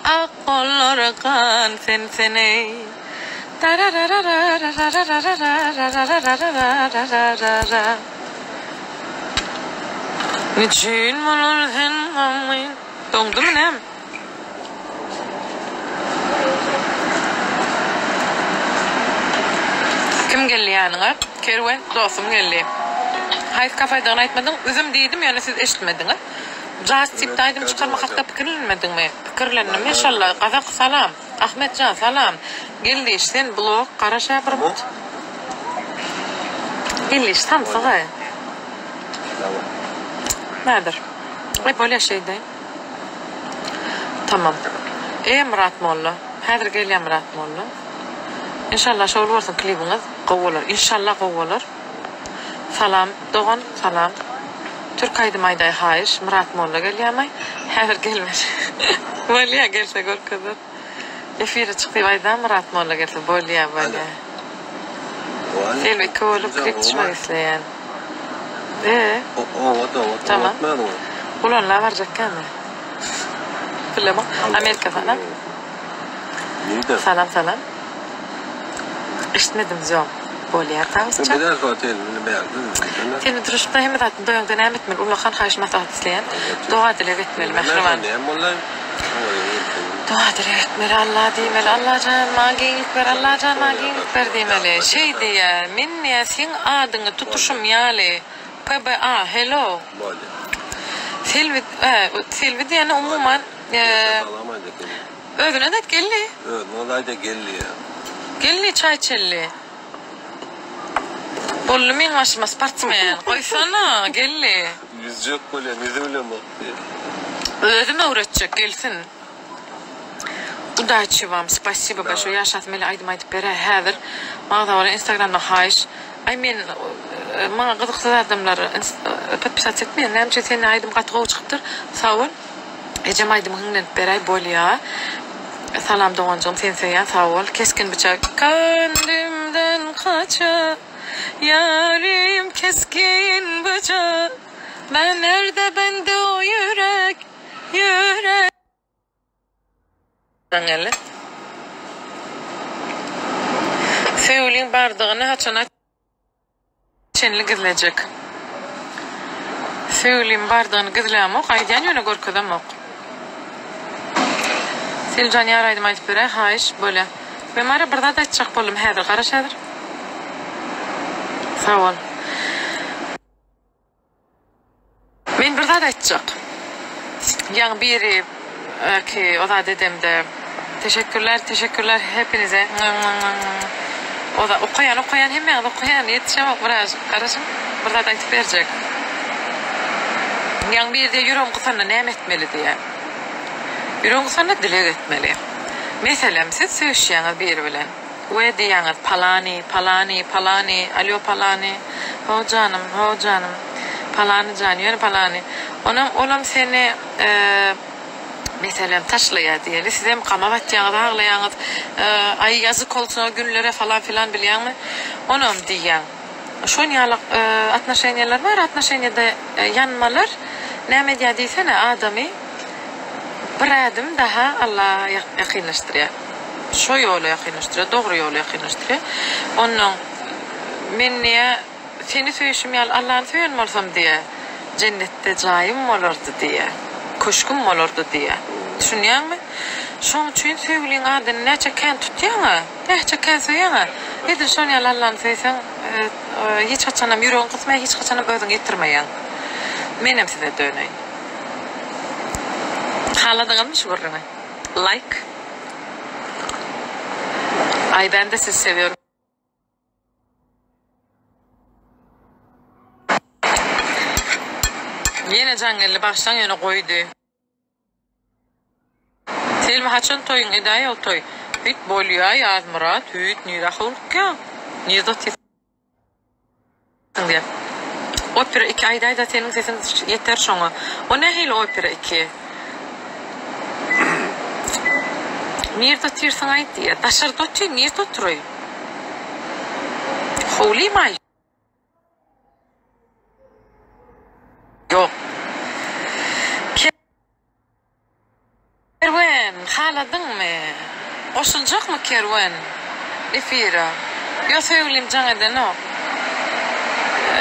Akkollar kan seni. Niçin olur sen? Dondu mu ne? Kim geldi yanına? Kervan dostum geldi. Hayır kafaydan aytmadın. Üzüm dedim yani siz eşitmediniz. Caz tiptaydım çıkarmak hakkında fikirlenmedin mi? Fikirlendim inşallah. Kazak salam. Ahmetcan salam. Geldi işte blog Karaşa yapırmıt. Geldi işte tam sağa. Nedir? Hep öyle şeydi. Tamam. Murat Molla. Hazır geliyor Murat Molla. İnşallah şöyle olsun klibiniz. Kovular. İnşallah kovular. Salam. Doğan salam. Türk aydım ayday hayır. Murat Molla geliyor ama hazır gelmez. Bolya gelse gör kadar. Efire çıktı aydan Murat Molla gelse bolya bolya. Selvi kovulup klip çıkmak isteyen. Tamam. Ulanlar varacak kan mı? Bilmem. Amerika falan. Salam salam. İşitmedim zor. Bolya tavsiye. Bedel otel ne beğendin mi? Telmi duruşta hem de doyun denem etmeli. Ulakan hayış masahat isteyen. Dua dile etmeli mehriban. Dua dile etmeli. Allah demeli. Allah can magilik ver. Allah can magilik ver demeli. Şey diye. Min ya sen adını tutuşum yali. PBA hello. Selvi diyene umuman ödüne de gelli. Nolay da gelli ya. Gelli çay çelli. Bollu min aşma sportsmen. Koysana gelli. Yüz yok böyle yüzümle baktı. Ödüme uğraşacak gelsin. Удачи вам. Спасибо большое. Я сейчас мели айдым айтып бере hazır. Mağda var Instagram'da hayış. Ay men bana kızıksız adamlar подписаться etmeyen. Nemçe seni aydım katlığı çıkıptır. Sağ ol. Ecem aydım hınlenip beray bolya. Salam Doğancığım sen seyen sağ ol. Keskin bıçak. Kendimden kaça. Yarim keskin bıçak. Ben nerede bende o yürek. Yürek. Dangeli. Feulin bardağını haçana çenli gizleyecek. Feulin bardağını gizleyemok. Aydan yöne gorkudamok. Selcan yaraydım aydıp bire. Hayır böyle. Ben bana burada da açacak bolum. Hazır karış hazır. Sağ ol. Ben burada da açacak. Yani biri ki o da dedemde teşekkürler hepinize. O da okuyan hemen okuyan yetişemem biraz karışım burada da aytıp verecek. Yani bir de yüreğim kısana ne etmeli diye. Yüreğim kısana dile etmeli. Mesela siz söyleşiyeniz bir bilen. Ve diyeniz palani, alo palani, ho canım, palani can, yürü palani. Onam seni mesela taşlaya diyelim. Size mi kamavat yanız, ağlayanız, ay yazık olsun o günlere falan filan biliyor mu? Onam diyen. Şu yalık atnaşenyeler var, atnaşenyede yanmalar. Ne medya diysene adamı bir adım daha Allah yakınlaştırıyor. Şu yolu yakınlaştırıyor, doğru yolu yakınlaştırıyor. Onun men niye seni söyleşim ya Allah'ın söyleyen olsam diye cennette cayım olurdu diye. Koşkum olurdu diye. Düşünüyor musun? Şunun için söylediğin adını ne çeken tutuyor mu? Ne çeken söylüyor mu? Edin şunu ya Allah'ın söylesen hiç kaçanım yüreğin kısmaya hiç kaçanım özün getirmeyen. Benim size döneyim. Haladığın mı şu görürüne? Like. Ay ben de sizi seviyorum. Yine cangelli baştan yine koydu. Selvi haçın toyun edayı o toy. Hüt bolya yaz Murat. Hüt nira hulk ya. Nida tisin diye. Opera 2 ayda senin sesin yeter şuna. O ne hil opera 2? Nirda tirsan ay diye. Taşır dotu nirda troy. Holy may. Yok. Kervan Kerwen, haladın mı? Koşulacak mı Kerwen? Efira. Yo söyleyeyim can eden o.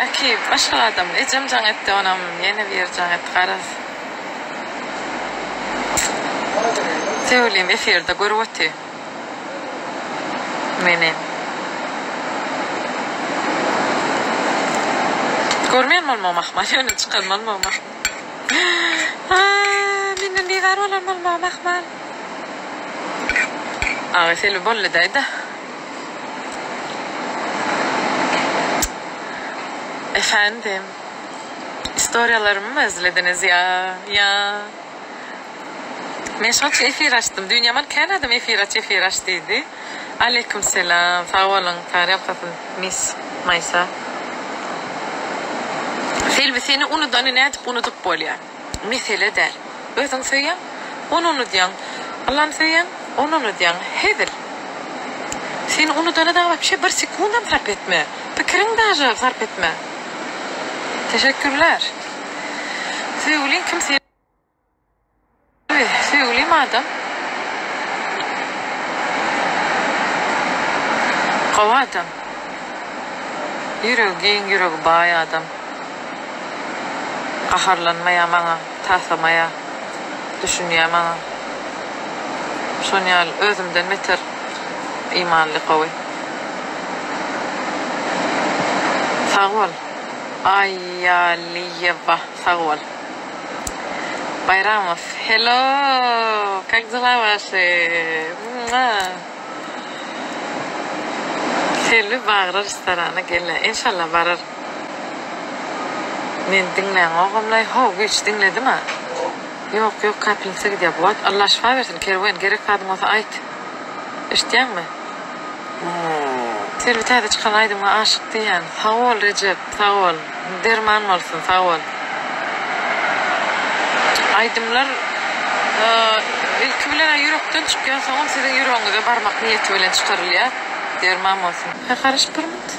Aki, başka adam. Ecem can etti onam. Yeni bir can etti. Karaz. Söyleyeyim efirde görüveti. Meni. Görmeyen mi olmamak mı? Yönü çıkan mı olmamak? Benim bir var olan mı olmamak mı? Ağa seli bolle daydı. Efendim, istoryalarımı mı özlediniz ya? Ya. Ben çok efir açtım. Dünyaman Kanada'm efir açtıydı. Aleyküm selam. Sağ olun. Tarih yaptın. Miss Maysa. Selvi seni unudan ne edip unutup bolya. Mesele der. Özün söyleyen, onu unutuyan. Allah'ın söyleyen, onu unutuyan. Hedir. Seni unutana da bir şey bir sekundam sarf etme. Fikrin daha sarf etme. Teşekkürler. Söyleyin kim seni? Söyleyeyim adam. Kova adam. Yüreği bağ adam. Qaharlanmaya bana, tasamaya, düşünmeye bana. Şonyal özümden meter imanlı qowy. Sağ ol. Ayaliyeva, sağ ol. Bayramov, hello, как дела ваши? Selvi bağırır restorana gelle, inşallah bağırır. Men dinleyen oğumlay, hiç dinledi mi? Yok, kaplinse gidiyor bu. Allah şifa versin, Kerwen, gerek kadın olsa ait. İşteyen mi? Selvi tayda çıkan aydıma aşık diyen. Sağ ol Recep, sağ ol. Derman olsun, sağ ol. Aydımlar ilk bilen yürekten çıkıyor, sonra sizin yüreğinize parmak niyeti bilen çıkarılıyor. Derman olsun. Karış bir mut.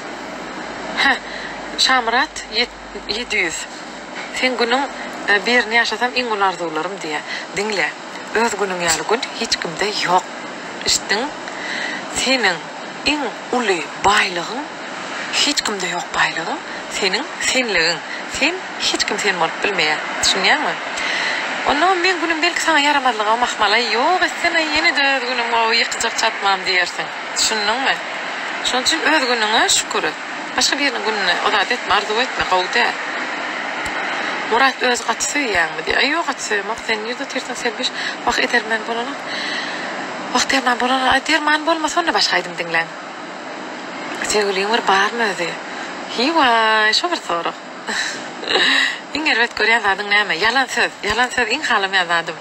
Şamrat 700. Sen günün birini yaşasam en ularda olurum diye. Dinle. Öz günün yalı gün hiç kimde yok. İşte senin en ulu baylığın hiç kimde yok baylığın. Senin senliğin. Sen hiç kim sen olup bilmeye. Düşünüyor musun? Ondan ben günüm belki sana yaramadlığa mahmalay yok. Sen yeni de öz günüm o yıkacak çatmam diyersin. Düşündün mü? Şunun için öz gününe şükür. Başka birinin gününe odat etme, arzu etme, qavda. Murat öz qatısı yiyanmı diye. Yok qatısı yok. Sen yüzde tersen selbiş. Vaq edermen bolana. Vaq derman bolana. Derman bolmasa onu başka aydım dinlen. Sevgiliğin var mı öyle? Hiva, şu bir soru. İngervet görüyen zadın neyme? Yalan söz in halim yazadım.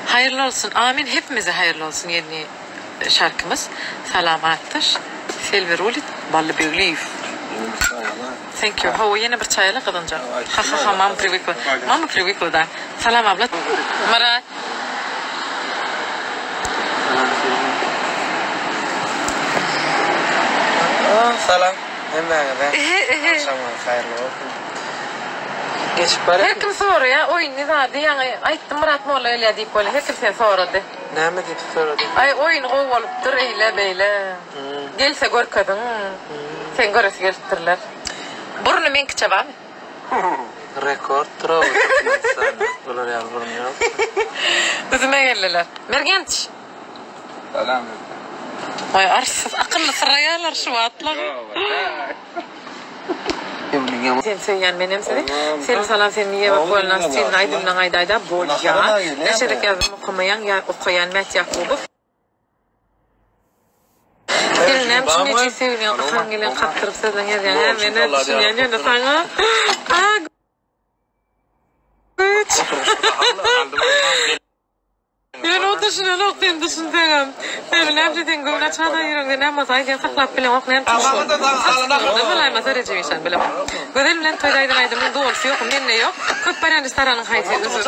Hayırlı olsun, amin, hepimize hayırlı olsun yeni şarkımız. Salamattır. Selvi Rulit, ballı büyülüyüf. Thank you. Hava yeni bir çayla kadınca. Ha, mama priviko da. Salam abla. Marat. Salam. Hemen akşamlar hayırlı olsun. Geçip bari. Her kim soruyor ya, oyun zaten yani ayıttım Murat mı öyle deyip böyle her kim sen soradı. Ne mi deyip soradı? Ay oyun olup öyle böyle. Gelse gör kadın. Sen göresi gelirtirler. Burnu men kıça var mı? Rekord troll. Olur ya burnu yok. Üzüme geldiler. Mergenç. Selam. Ay arsız akıllı sırayalar şu atlar. Sen söyleyen benim seni. Senin salam sen niye bolnan senin aydımdan aydayda bol ya. Neşerek yazım okuyan Met Yakubov. Dilnem şimdi söylüyor akan gelen kaptırıp sizden yazan hemen düşünüyor ne sana. Yani o dışına noktayan düşünsem. Ben nefretin gövne çağda yürüngde ne masayken saklap bilen okuyan tuşu. Ne bilay masa recevişen bilen. Gözel bilen toydaydan aydımın doğrusu yok, ne yok. Köp bayan restoranın haysiyeti üzür.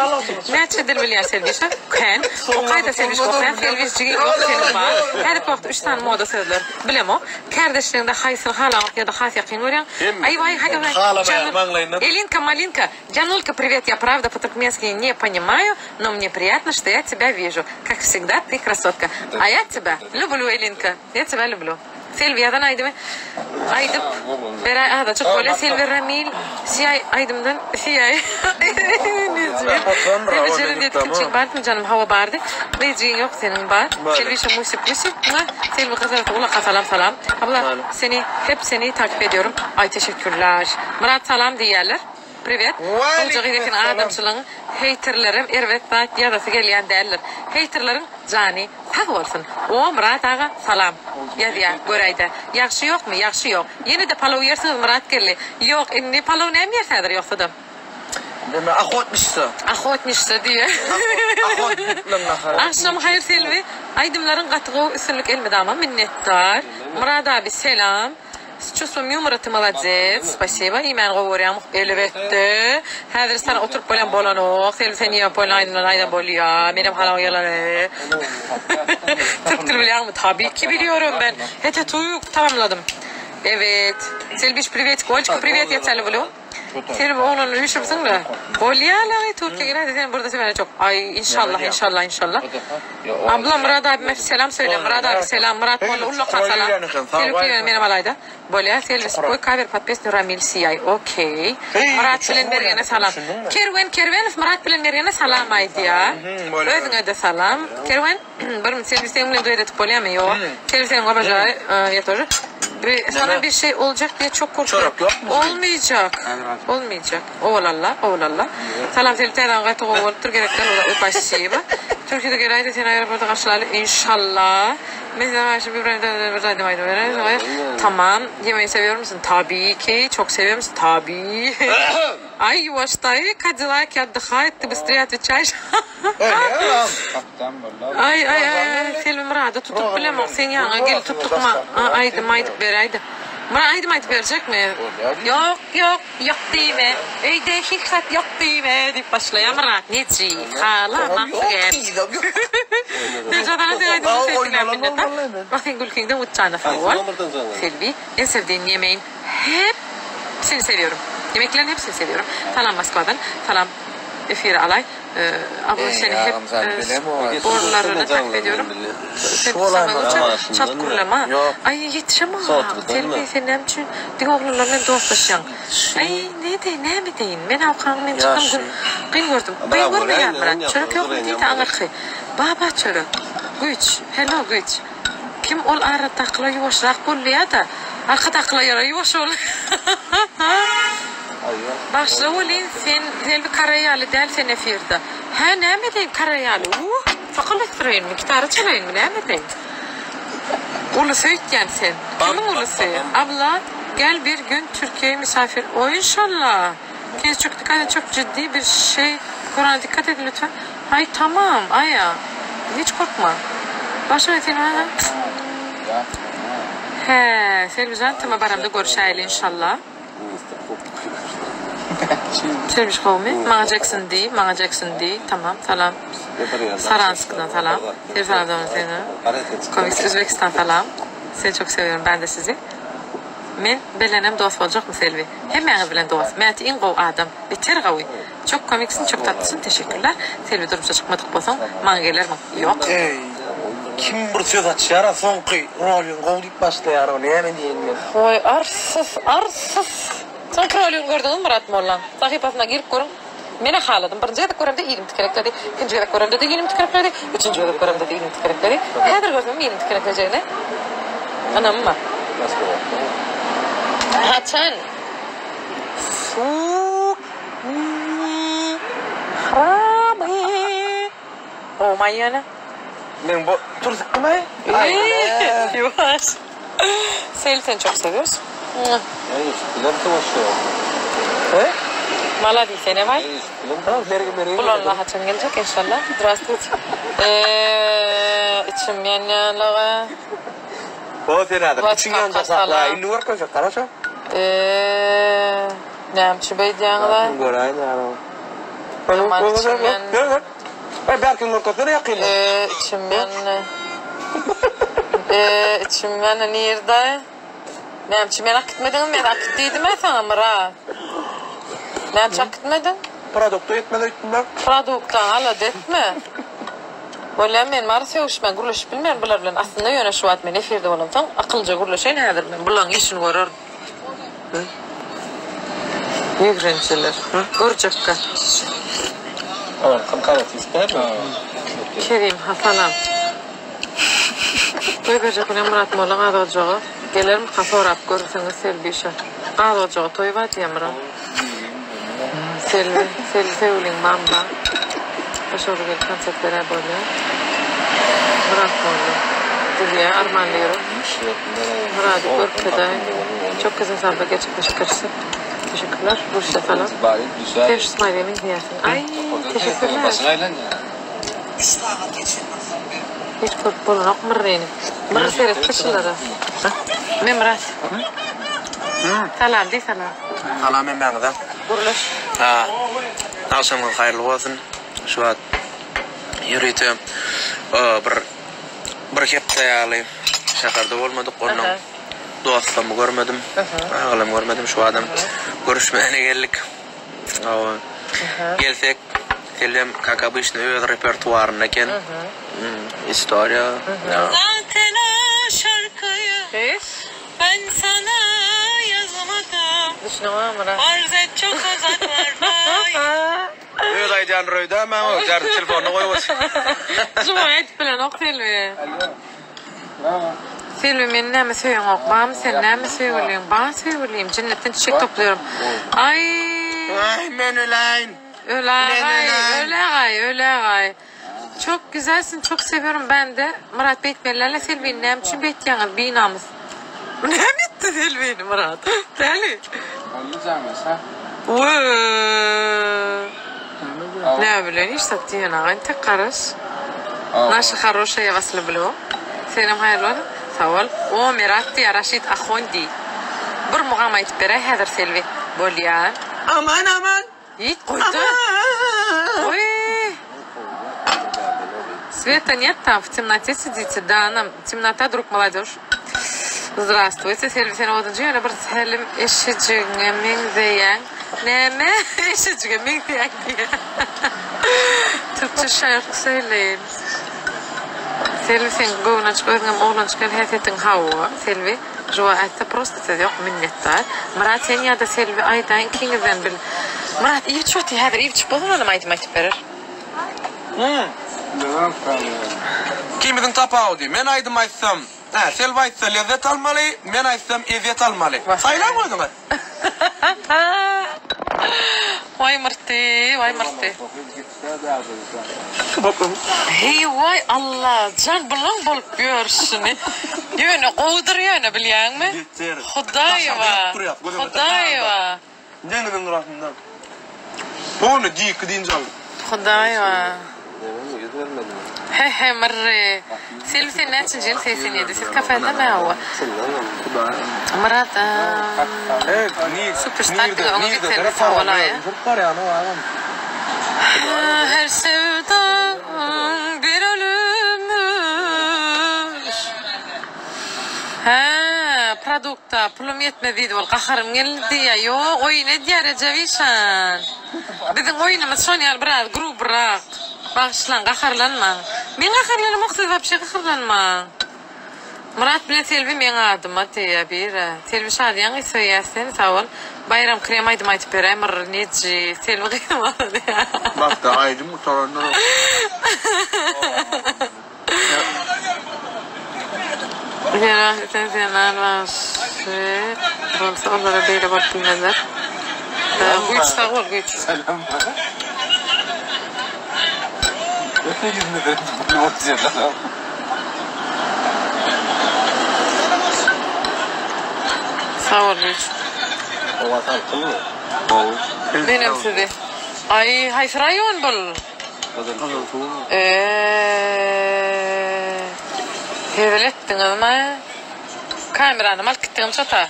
Ne çedir bilen selvişen? Ken. O kayda selviş koklayan selvişçiği yok senin var. Her vakti 3 tane moda sözler. Bilem o. Kardeşliğinde haysın hala ya da has yakin görüyen. Ay Элинка, Малинка, Джанулка, привет, я правда по-туркменски не понимаю, но мне приятно, что я тебя вижу. как всегда, ты красотка. А я тебя люблю, Элинка. Я тебя люблю. Selvia'dan aydım. Aydım. Bera da çok böyle Selvi Ramil. Siyah aydımdan siyah. Selvi'nin de küçük vardı canım hava vardı. Beyciğin yok senin var. Selvi şu musip. Selvi kızartı salam. Abla seni takip ediyorum. Ay teşekkürler. Murat salam diyorlar. Привет. Olacak ilekin adamçılığın haterlerim evet yadası geliyen derler. Haterlerin cani sağ olsun. O Murat ağa salam. Ya göreyde. Yaxşı yok mu? Yaxşı yok. Yine de palov yersiniz Murat gelli. Yok ne palov ne mi yersedir yoksa da? Deme ahotmuşsa. Ahotmuşsa diye. Akşam hayır Selvi. Aydımların katığı üstünlük elmedi ama minnettar. Murat abi selam. Чувствуем юмор, ты молодец, спасибо. Имен говорим, elbette. Hazır sana oturup böyle bolanok, sen böyle aynen boluyor. Benim halam yalan. Türk dili biliyor musun? Tabii ki biliyorum ben. Hete tuyuk tamamladım. Evet. Selviş privet, Golçka privet yeterli bunu. Selvi onun üşürsün de. Bolyalar Türkiye girdi sen burada sever çok. Ay inşallah. Abla Murat abime selam söyle. Murat abi selam. Murat Molla ulloqa salam. Selvi benim alayda. Bolya Selvi koy kaver patpes Ramil Siyay. Okey. Murat bilen bergene salam. Kerven Murat bilen bergene salam aydı ya. Özüne de salam. Kerven bir Selvi seninle duet et bolya mı yok? Selvi senin gabaja yatoru. Sana bir şey olacak diye çok korkuyorum. Olmayacak. Oğlalla. Salam Selvi'den gayet oğul. Türkiye'den o başlayıba. Türkiye'de geleydi seni aeroporta karşıladı. İnşallah. Mesela şimdi tamam. Yemeği seviyor musun? Tabii ki. Çok seviyor musun? Tabii. Ay yuvaştayı. Cadillac отдыхает. Ты быстрее отвечаешь. Ay. Selvi Murat'ı tutup bilemem. Sen yana gel tuttukma. Aydım ver. Murat aydım verecek mi? Yok değil mi? Ey hikat yok değil mi? Deyip başlayan Murat. Neci? Hala nasıl gel? Necadana aydım sevdiler minnetler. Bakın Gülking'den uçağına falan. Selvi en sevdiğin yemeğin hepsini seviyorum. Yemeklerin hepsini seviyorum. Salam Moskova'dan. Salam Efir Alay. Abla seni hep oralarını takip ediyorum. Çat kurulama. Ay yetişemem. Selvi senin için din oğullarına dostlaşan. Ay ne mi deyin? Ben avkanım ben çıkım gün gördüm. Ben görmeyen Murat. Çörük yok mu değil de anırkı. Baba çörük. Hello güç. Kim ol arada takla yuvaşrak buluyor da. Arka takla yara yuvaş ol. Başla olin sen Selvi Karayalı del sen efirde. Ne mi deyin Karayalı? Fakal ekstrayın mı? Gitarı çalayın mı? Ne mi deyin? Ulusu yani sen. Kimin ulusu? Abla gel bir gün Türkiye'ye misafir. O inşallah. Kendinize çok dikkat edin. Çok ciddi bir şey. Kur'an'a dikkat edin lütfen. Ay tamam. Aya. Hiç korkma. Başla edin ha. Selvi Zantım'a baramda görüşeyle inşallah. Selviş kavmi. Mağacaksın değil. Tamam. Salam. Saransk'dan salam. Selvi Salam'dan seni. Komik Özbekistan salam. Seni çok seviyorum. Ben de sizi. Men belenem dost olacak mı Selvi? Hemen bilen dost. Mehmet İngov adam. Beter gavi. Çok komiksin, çok tatlısın. Teşekkürler. Selvi durumsa çıkmadık bolsan. Bana gelir mi? Yok. Kim bir söz açar soňky rolün gowdyp başlaýar o näme diýenler. Oy arsız. Sen kralın gördün Murat Mollan. Sahipasına girip görün. Mene haladım. Birinci de görümde 20 tikerekledi. İkinci de görümde de 20 tikerekledi. Üçüncü de görümde de 20 tikerekledi. Häzir gördüm 20 tikerekledi. Anam mı? Haçan. Harami. Oh mayana. Men bu tursak mı? Yavaş. Selvi seni çok seviyoruz. Молодец, не вай? Ulanla haçan gelecek inşallah. Здравствуйте. İçim yanyalığa. O senada. İçin yanyalığa. İlli var koşak. Karasa? Nämçi beýdiňler? Göräýin ýa-da. Belki ortasına yakın. İçimden nerede? Nemçi merak etmedin mi? Merak ettiydim ben sana Murat. Nemçi hak etmedin? Produktu etmedi ettim ben. Produktan alat etme. Valla men mara sevişmen guruluş bilmem bular bilen aslında yöneşip atmen efirde bolamsan akılca guruluşayın hadir men bulan işin görür. Yegrençiler. Gorcakka. Kankarat ister mi? Kerim Hasanam. Koy bercek bilen Murat Molla qad olacağı. Gelerim kafa orap görürseniz Selvi işe. Qad olacağı toy var diye Murat. Selvi sevulin mamba. Aşağı gel konsertlere böyle. Murat Molla. Diye armanlıyorum. Murat'ı görkede. Çok güzel sabah gerçekleştirirsin. Teşekkürler. Bursa falan. Teşekkür İsmail'in diyesin. Ay teşekkürler. Hiç futbolun ok mırreyni. Mırr seyret kışıları. Memrat. Salam dey salam. Salam men bana da. Buruluş. Ha. Akşamın hayırlı olsun. Şu an yürüytüm. Bir hep dayalı. Şakarda olmadık onun. Dostlarımı görmedim. Ağlam görmedim şu adam. Görüşmeyene geldik. Gelsek film kakabı işte öz repertuarına ken. İstoriya. Zaten o şarkıyı ben sana yazmadım. Düşünüyorum Murat. Arz et çok uzaklarda. Öz aydan röyde ama o jar telefonu koyuyoruz. Cumhuriyet bilen ok Selvi. Selvi men näme söýüň okmam, sen näme söýülýän? Bana söýülýän, cennetten çiçek topluyorum. Ay. Ay men öleyn. Öyle. Çok güzelsin, çok seviyorum ben de. Murat Beytmellerle Selvi'nin näme için beytýäňiz binamız. Ne bitti Selvi'ni Murat? Deli. Ne bileyim işte diyorsun tek karış. Naşı хорошая вас люблю. Selam hayırlı olsun. Sağ ol. O Mirat ya Raşid Akhondi. Bir muğam aytıp bere hazır Selvi. Bol ya. Aman. Yiğit koydu. Ой. Света нет там, в темноте сидите. Да, нам темнота, друг молодежь. Здравствуйте, Selvi seni oduncu yana bir selim eşiciğine min diyen. Neme eşiciğine min diyen diye. Türkçe şarkı söyleyin. Selvi sen goğunaçık özgüm oğlançıkan hesetin hava. Selvi жуа айтса просто сіз yok minnettar. Murat sen ya da Selvi aydan ikingizden bil. Murat iyi çötü hazır iyi çık bolun onu aytip verir. Kimidin tapaudy. Men aydım aytsam. Ha, Selvi aytsa lezzet almalı, men aytsam eziyet almalı. Saylan koydun. Vay mırtı. Hey vay Allah, can bulan bolup görsün. Yöne kovdur yöne bilyen mi? Hudayva. Cengimin rahmından. Bunu dik deyince al. Hudayva. Demin yüz vermedim. He mırrı. Selvi sen ne için cil sesini yedi? Siz kafede mi hava? Murat. Evet. Süperstar onu gitselim favolaya. Her sevda bir ölümmüş. Produkta pulum yetmediydi ol qaharım geldi ya. Yo oyunu diye Recevişan. Bizim oyunumuz şon yal biraz grup bırak. Bağışlan qaharlanma. Men qaharlanım oqsız vapşe qaharlanma. Murat bilen Selvi men adım atya bir. Selvi şadiyan söylesin sağ ol. Bayram krem aydım aytıp berem neci Selvi qıymadı ya. Bak da aydım bu torunları. Ya sen var. Bolsa onlara böyle bakınlar. Güç sağ ol güç. Selam. Ne yüzünü de bunu oturuyorlar. Sağ ol güç. O vatan kıl mı? Benim sizi. Ay hayır rayon bol. Hevelettin ama kameranı mal gittim çata.